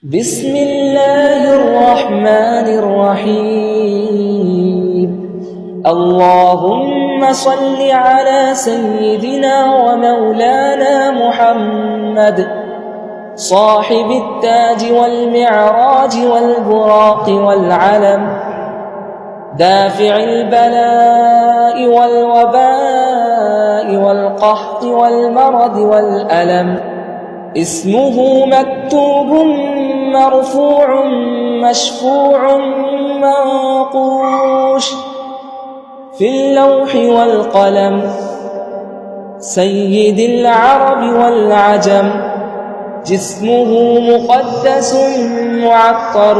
بسم الله الرحمن الرحيم. اللهم صل على سيدنا ومولانا محمد صاحب التاج والمعراج والبراق والعلم، دافع البلاء والوباء والقحط والمرض والألم. اسمه مكتوب مرفوع مشفوع منقوش في اللوح والقلم، سيد العرب والعجم. جسمه مقدس معطر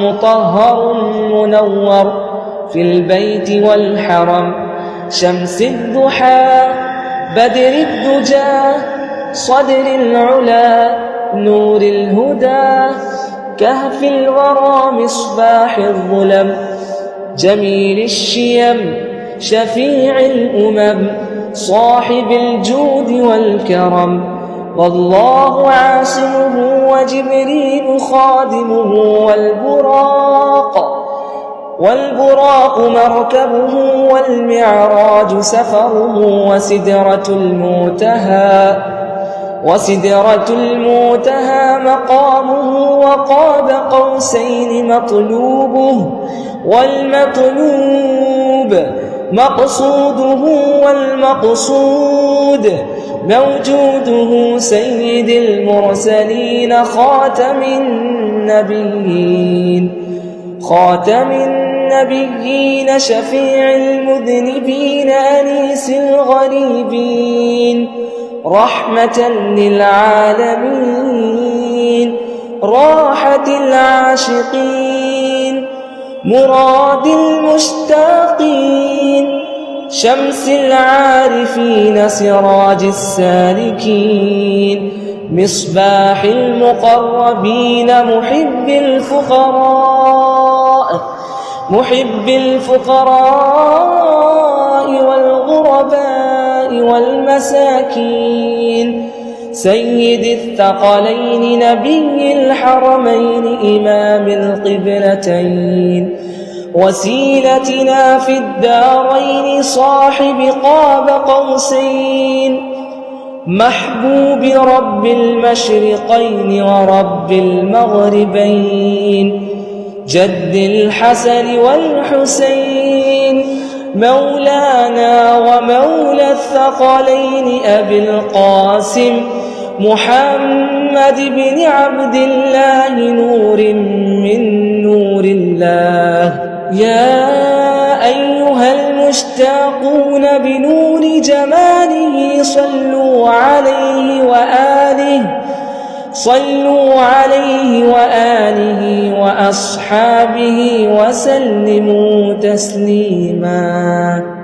مطهر منور في البيت والحرم، شمس الضحى بدر الدجى صدر العلا نور الهدى، كهف الورى مصباح الظلم، جميل الشيم شفيع الأمم، صاحب الجود والكرم. والله عاصمه وجبريل خادمه، والبراق مركبه، والمعراج سفره، وسدرة المنتهى مقامه، وقاب قوسين مطلوبه، والمطلوب مقصوده، والمقصود موجوده. سيد المرسلين خاتم النبيين شفيع المذنبين أنيس الغريبين، رحمة للعالمين، راحة العاشقين، مراد المشتاقين، شمس العارفين، سراج السالكين، مصباح المقربين، محب الفقراء والغرباء والمساكين، سيد الثقلين نبي الحرمين إمام القبلتين، وسيلتنا في الدارين صاحب قاب قوسين، محبوب رب المشرقين ورب المغربين، جد الحسن والحسين، مولانا ومولى الثقلين أبي القاسم محمد بن عبد الله، نور من نور الله. يا أيها المشتاقون بنور جماله صلوا عليه وآله وأصحابه وسلموا تسليما.